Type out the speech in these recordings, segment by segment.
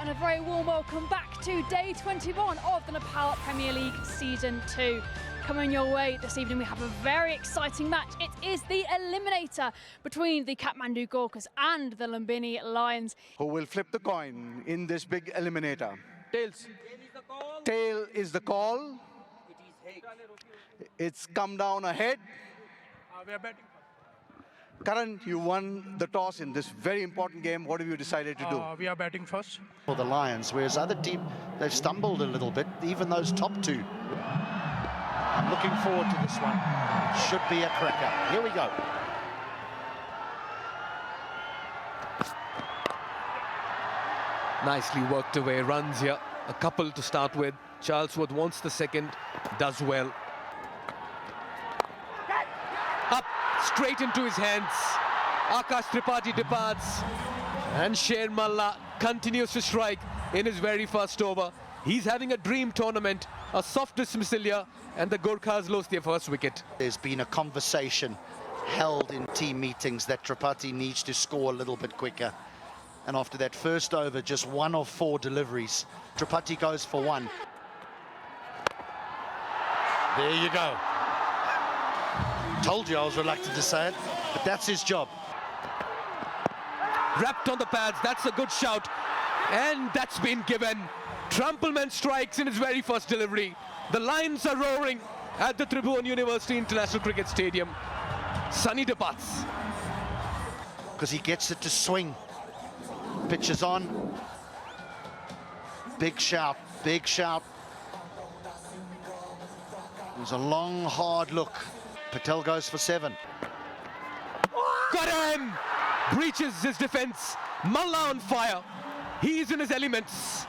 and a very warm welcome back to day 21 of the Nepal Premier League Season 2. Coming your way this evening, we have a very exciting match. It is the Eliminator between the Kathmandu Gorkhas and the Lumbini Lions. Who will flip the coin in this big Eliminator? Tails. Tail is the call. It's come down ahead. We are betting. Karan, you won the toss in this very important game. What have you decided to do? We are batting first. For the Lions, whereas other team, they've stumbled a little bit, even those top two. I'm looking forward to this one. Should be a cracker. Here we go. Nicely worked away, runs here. A couple to start with. Charlesworth wants the second, does well. Up, straight into his hands. Akash Tripathi departs. And Sher Malla continues to strike in his very first over. He's having a dream tournament, a soft dismissal here, and the Gorkhas lose their first wicket. There's been a conversation held in team meetings that Tripathi needs to score a little bit quicker. And after that first over, just 1 of 4 deliveries. Tripathi goes for 1. There you go. Told you I was reluctant to say it, but that's his job. Wrapped on the pads, that's a good shout. And that's been given. Trumpleman strikes in his very first delivery. The Lions are roaring at the Tribhuvan University International Cricket Stadium. Sunny departs. Because he gets it to swing. Pitch is on. Big shout, big shout. There's a long, hard look. Patel goes for 7. Got him! Breaches his defense. Malla on fire. He's in his elements.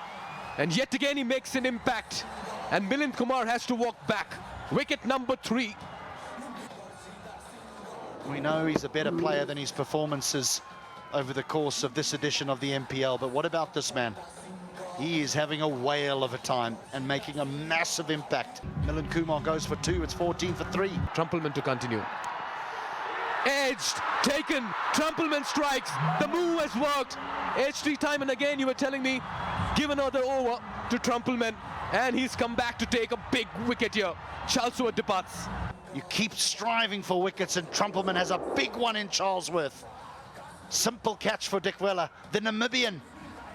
And yet again he makes an impact. And Milind Kumar has to walk back. Wicket number 3. We know he's a better player than his performances over the course of this edition of the NPL, but what about this man? He is having a whale of a time and making a massive impact. Milind Kumar goes for 2, it's 14 for 3. Trumpleman to continue. Edged, taken, Trumpleman strikes, the move has worked. Edged 3 time and again, you were telling me, give another over to Trumpleman, and he's come back to take a big wicket here. Charlesworth departs. You keep striving for wickets, and Trumpleman has a big one in Charlesworth. Simple catch for Dick Weller, the Namibian.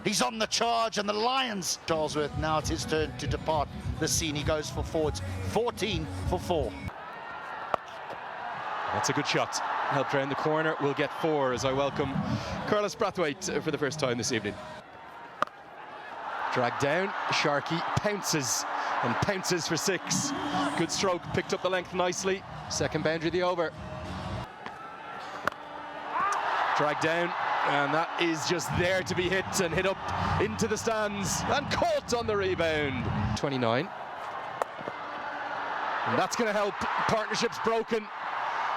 He's on the charge, and the Lions. Charlesworth, now it's his turn to depart the scene. He goes for forwards, 14 for 4. That's a good shot. Helped round the corner. We'll get 4 as I welcome Carlos Brathwaite for the first time this evening. Dragged down, Sharkey pounces and pounces for 6. Good stroke, picked up the length nicely. Second boundary of the over. Dragged down, and that is just there to be hit and hit up into the stands and caught on the rebound. 29. And that's going to help. Partnership's broken.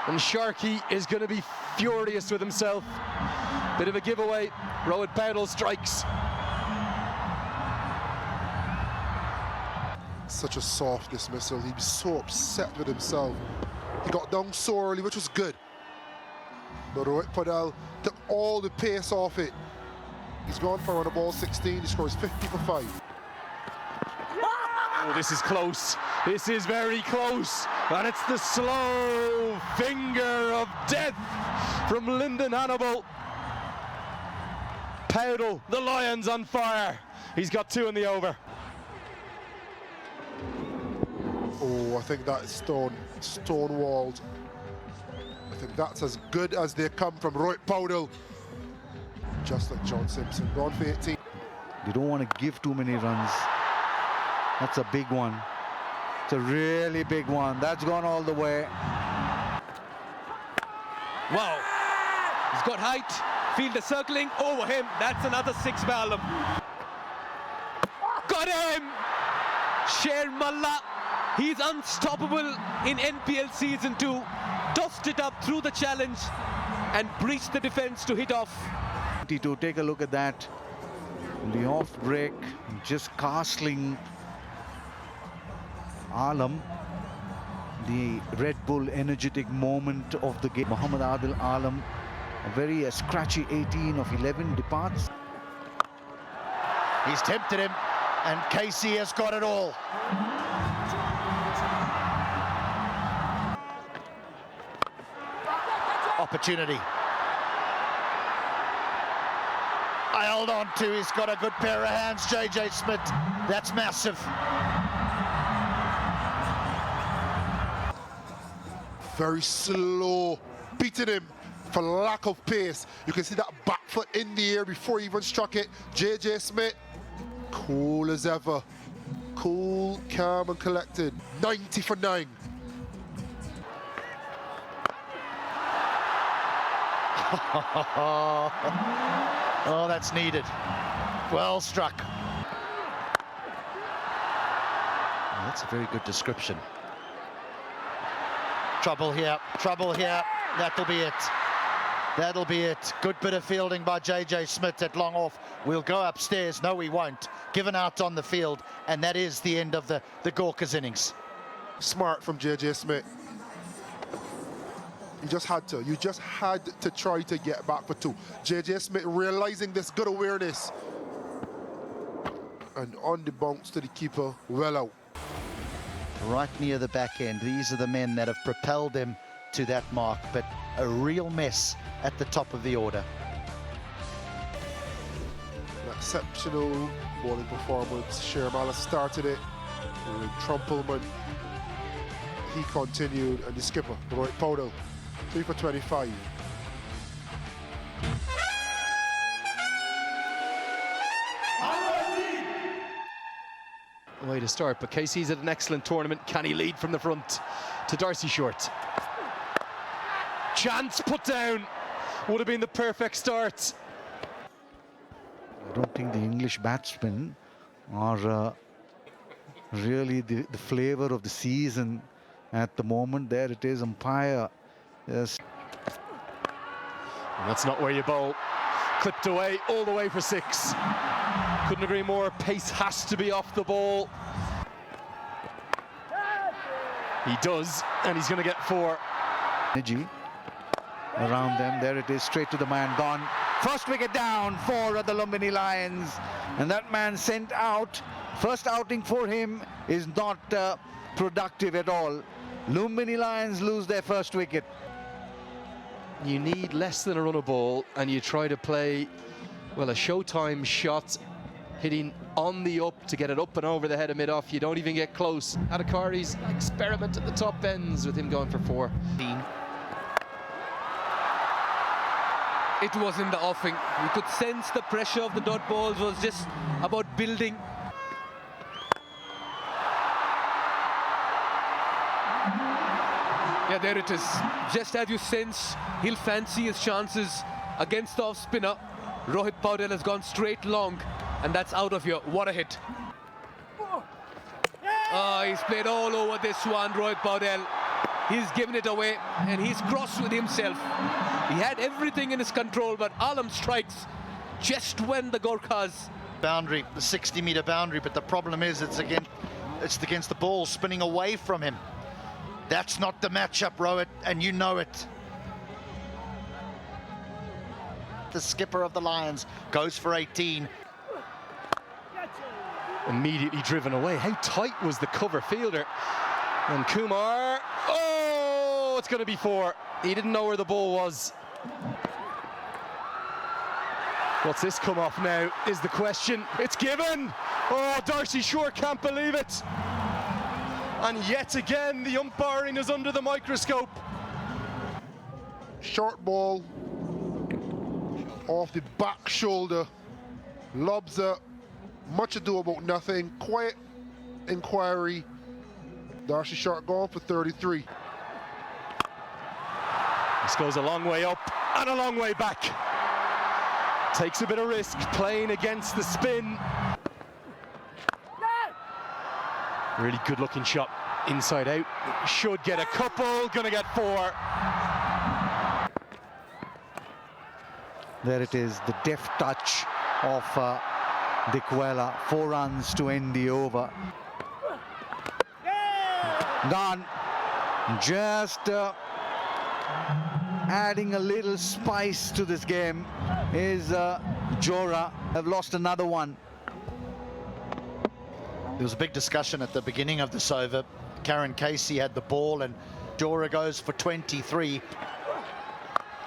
And Sharkey is going to be furious with himself. Bit of a giveaway. Rohit Paudel strikes. Such a soft dismissal. He was so upset with himself. He got down so early, which was good. But Rohit Paudel took all the pace off it. He's gone for on the ball 16. He scores 50 for 5. Oh, this is close. This is very close. And it's the slow finger of death from Lyndon Hannibal. Paudel, the Lions on fire. He's got 2 in the over. Oh, I think that is stone-walled. I think that's as good as they come from Rohit Paudel. Just like John Simpson, gone for 18. You don't want to give too many runs. That's a big one. It's a really big one. That's gone all the way. Wow. He's got height. Fielder circling over him. That's another 6 by Alam. Got him! Sher Malla. He's unstoppable in NPL Season 2. Tossed it up through the challenge and breached the defense to hit off. To take a look at that. The off break, just castling Alam. The Red Bull energetic moment of the game. Muhammad Adil Alam, a very scratchy 18 of 11 departs. He's tempted him, and Casey has got it all. Opportunity. I held on to, he's got a good pair of hands, JJ Smith. That's massive. Very slow, beating him for lack of pace. You can see that back foot in the air before he even struck it. JJ Smith, cool as ever. Cool, calm and collected. 90 for 9. Oh, that's needed. Well struck. That's a very good description. Trouble here, trouble here. That'll be it. That'll be it. Good bit of fielding by JJ Smith at long off. We'll go upstairs. No, we won't. Given out on the field, and that is the end of the Gorkhas innings. Smart from JJ Smith. You just had to try to get back for 2. JJ Smith realizing this, good awareness. And on the bounce to the keeper, well out. Right near the back end. These are the men that have propelled them to that mark, but a real mess at the top of the order. An exceptional bowling performance. Shermala started it. And Trumpleman, he continued, and the skipper, Roy Powell, 3 for 25. Way to start, but Casey's at an excellent tournament. Can he lead from the front to Darcy Short? Chance put down. Would have been the perfect start. I don't think the English batsmen are really the flavour of the season at the moment. There it is, umpire. Yes. And that's not where you bowl. Clipped away, all the way for 6. Couldn't agree more. Pace has to be off the ball. He does, and he's going to get 4. Energy around them. There it is, straight to the man, gone. First wicket down for the Lumbini Lions, and that man sent out. First outing for him is not productive at all. Lumbini Lions lose their first wicket. You need less than a run of ball, and you try to play, well, a showtime shot, hitting on the up to get it up and over the head of mid-off. You don't even get close. Adhikari's experiment at the top ends with him going for 4. It was in the offing. You could sense the pressure of the dot balls was just about building. Yeah, there it is. Just as you sense, he'll fancy his chances against the off spinner. Rohit Paudel has gone straight long, and that's out of here. What a hit. Oh, he's played all over this one, Rohit Paudel. He's given it away, and he's cross with himself. He had everything in his control, but Alam strikes just when the Gorkhas. Boundary, the 60-meter boundary, but the problem is it's against the ball spinning away from him. That's not the matchup, Rohit, and you know it. The skipper of the Lions goes for 18. Immediately driven away. How tight was the cover fielder? And Kumar, oh, it's going to be 4. He didn't know where the ball was. What's this come off now is the question. It's given. Oh, Darcy Short can't believe it. And yet again, the umpiring is under the microscope. Short ball off the back shoulder, lobs up, much ado about nothing, quiet inquiry. Darcy Short gone for 33. This goes a long way up and a long way back. Takes a bit of risk playing against the spin. Really good looking shot inside out. Should get a couple, gonna get 4. There it is, the deft touch of Dikwela. 4 runs to end the over. Gone. Just adding a little spice to this game is Jora. Have lost another one. There was a big discussion at the beginning of this over. Karen Casey had the ball and Jora goes for 23.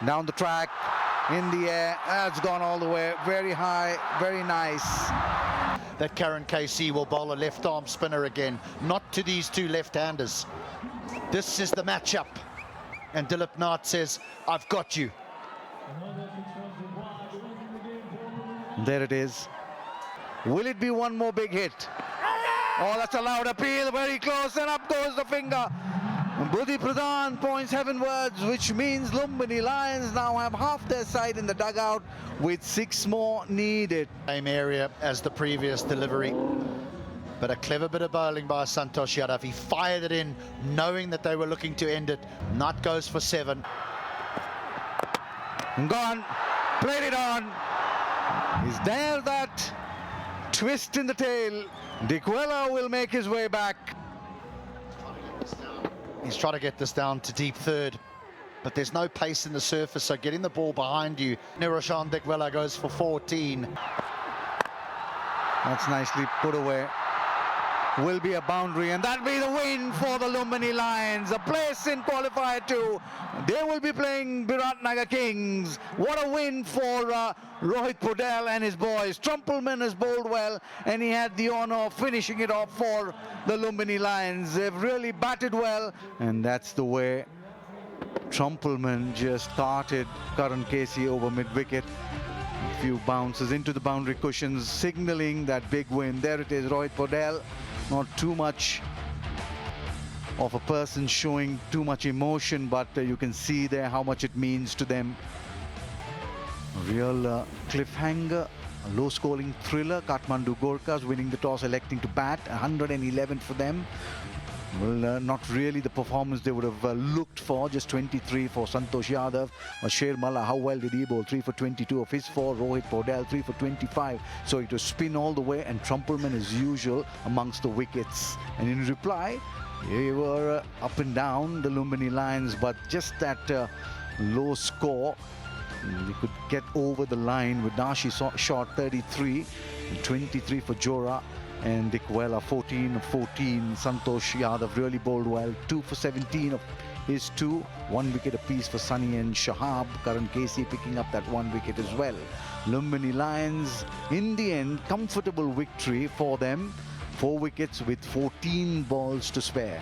Down the track, in the air, that's gone all the way, very high, very nice. That Karen Casey will bowl a left-arm spinner again, not to these two left-handers. This is the matchup. And Dilip Nath says, I've got you. There it is. Will it be one more big hit? Oh, that's a loud appeal, very close, and up goes the finger. Budhi Pradhan points heavenwards, which means Lumbini Lions now have half their side in the dugout with 6 more needed. Same area as the previous delivery. But a clever bit of bowling by Santosh Yadav. He fired it in, knowing that they were looking to end it. Nut goes for 7. Gone, played it on. Is there that twist in the tail? Dikwela will make his way back. He's trying to get this down to deep third, but there's no pace in the surface, so getting the ball behind you. Niroshan Dikwela goes for 14. That's nicely put away. Will be a boundary, and that'll be the win for the Lumbini Lions. A place in qualifier 2. They will be playing Biratnagar Kings. What a win for Rohit Podel and his boys. Trumpleman has bowled well, and he had the honour of finishing it off for the Lumbini Lions. They've really batted well, and that's the way Trumpleman just started Karan Casey over mid-wicket. A few bounces into the boundary cushions, signalling that big win. There it is, Rohit Podel. Not too much of a person showing too much emotion, but you can see there how much it means to them. A real cliffhanger, a low-scoring thriller. Kathmandu Gorkhas winning the toss, electing to bat. 111 for them. Well, not really the performance they would have looked for. Just 23 for Santosh Yadav. Sher Malla, how well did he bowl? 3 for 22 of his 4. Rohit Podel, 3 for 25. So it was spin all the way, and Trumpleman as usual amongst the wickets. And in reply, they were up and down, the Lumbini Lions, but just that low score, they could get over the line with Nashi shot 33, and 23 for Jora. And Dikwela 14 of 14. Santosh Yadav really bowled well. 2 for 17 of his 2. 1 wicket apiece for Sunny and Shahab. Karan Casey picking up that 1 wicket as well. Lumbini Lions, in the end, comfortable victory for them. 4 wickets with 14 balls to spare.